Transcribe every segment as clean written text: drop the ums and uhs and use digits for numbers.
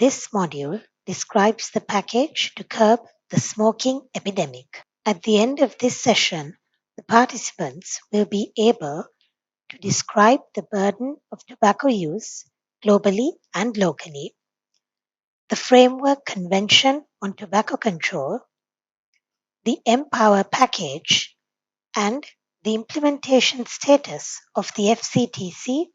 This module describes the package to curb the smoking epidemic. At the end of this session, the participants will be able to describe the burden of tobacco use globally and locally, the Framework Convention on Tobacco Control, the MPOWER package, and the implementation status of the FCTC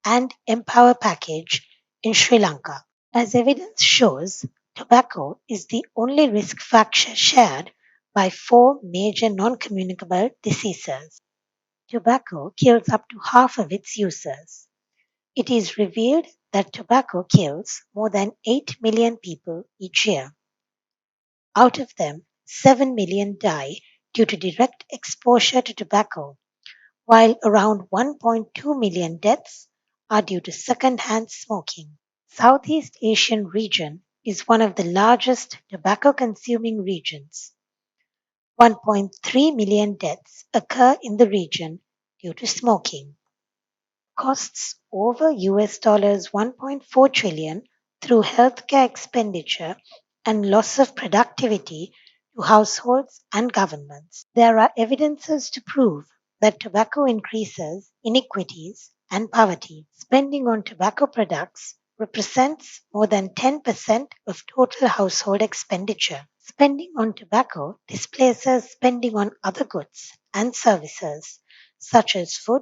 and MPOWER package in Sri Lanka. As evidence shows, tobacco is the only risk factor shared by four major non-communicable diseases. Tobacco kills up to half of its users. It is revealed that tobacco kills more than 8 million people each year. Out of them, 7 million die due to direct exposure to tobacco, while around 1.2 million deaths are due to second-hand smoking. Southeast Asian region is one of the largest tobacco-consuming regions. 1.3 million deaths occur in the region due to smoking. Costs over $1.4 trillion through healthcare expenditure and loss of productivity to households and governments. There are evidences to prove that tobacco increases inequities and poverty. Spending on tobacco products represents more than 10% of total household expenditure. Spending on tobacco displaces spending on other goods and services such as food,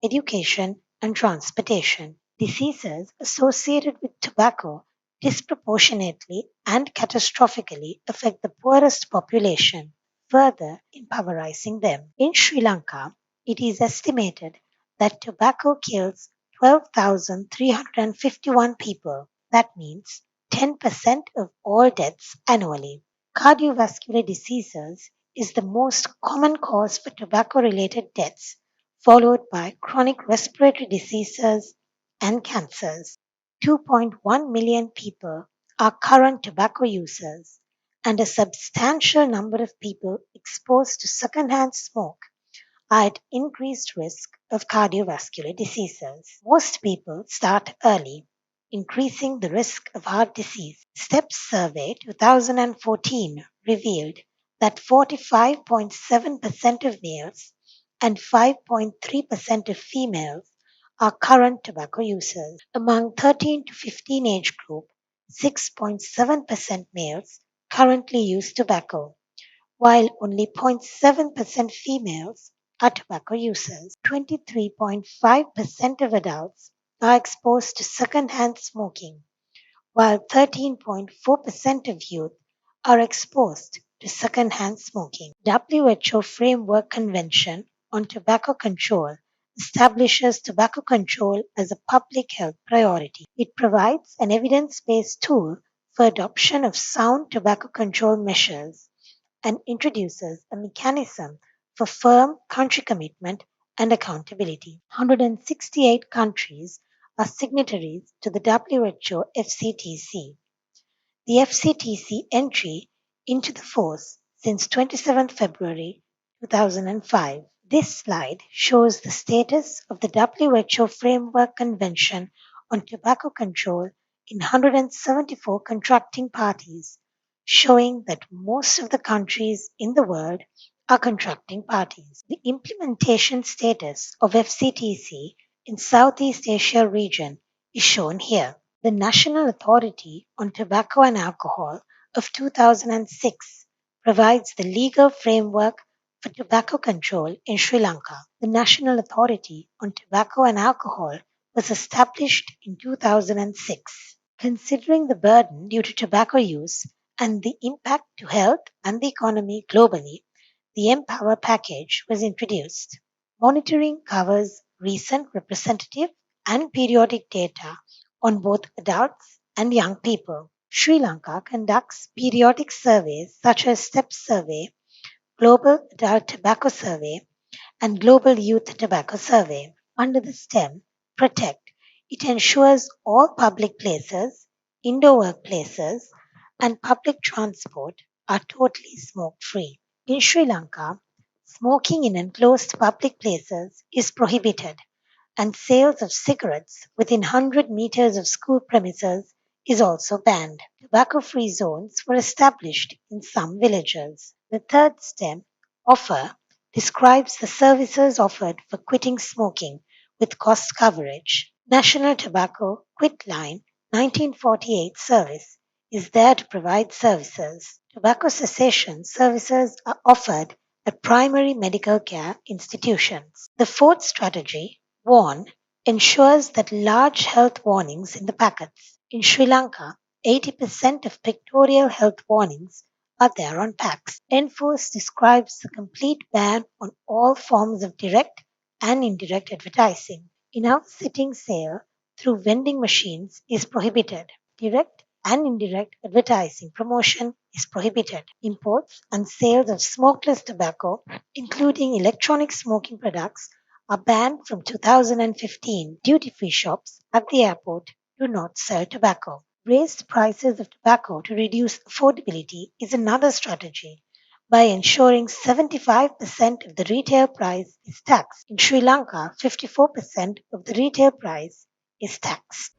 education, and transportation. Diseases associated with tobacco disproportionately and catastrophically affect the poorest population, further impoverishing them. In Sri Lanka, it is estimated that tobacco kills 12,351 people. That means 10% of all deaths annually. Cardiovascular diseases is the most common cause for tobacco-related deaths, followed by chronic respiratory diseases and cancers. 2.1 million people are current tobacco users, and a substantial number of people exposed to secondhand smoke are at increased risk of cardiovascular diseases. Most people start early, increasing the risk of heart disease. STEPS Survey 2014 revealed that 45.7% of males and 5.3% of females are current tobacco users. Among 13 to 15 age group, 6.7% males currently use tobacco, while only 0.7% females are tobacco users. 23.5% of adults are exposed to secondhand smoking, while 13.4% of youth are exposed to secondhand smoking. WHO Framework Convention on Tobacco Control establishes tobacco control as a public health priority. It provides an evidence-based tool for adoption of sound tobacco control measures and introduces a mechanism for firm country commitment and accountability. 168 countries are signatories to the WHO FCTC. The FCTC entry into the force since 27 February 2005. This slide shows the status of the WHO Framework Convention on Tobacco Control in 174 contracting parties, showing that most of the countries in the world are contracting parties. The implementation status of FCTC in Southeast Asia region is shown here. The National Authority on Tobacco and Alcohol of 2006 provides the legal framework for tobacco control in Sri Lanka. The National Authority on Tobacco and Alcohol was established in 2006. Considering the burden due to tobacco use and the impact to health and the economy globally, the MPOWER package was introduced. Monitoring covers recent representative and periodic data on both adults and young people. Sri Lanka conducts periodic surveys such as STEPS Survey, Global Adult Tobacco Survey, and Global Youth Tobacco Survey. Under the STEM, Protect, it ensures all public places, indoor workplaces, and public transport are totally smoke-free. In Sri Lanka, smoking in enclosed public places is prohibited, and sales of cigarettes within 100 meters of school premises is also banned. Tobacco-free zones were established in some villages. The third STEM, offer, describes the services offered for quitting smoking with cost coverage. National Tobacco Quit Line 1948 service is there to provide services. Tobacco cessation services are offered at primary medical care institutions. The fourth strategy, warn, ensures that large health warnings in the packets. In Sri Lanka, 80% of pictorial health warnings are there on packs. Enforce describes the complete ban on all forms of direct and indirect advertising. In-house sitting sale through vending machines is prohibited. Direct and indirect advertising promotion is prohibited. Imports and sales of smokeless tobacco, including electronic smoking products, are banned from 2015. Duty-free shops at the airport do not sell tobacco. Raised prices of tobacco to reduce affordability is another strategy by ensuring 75% of the retail price is taxed. In Sri Lanka, 54% of the retail price is taxed.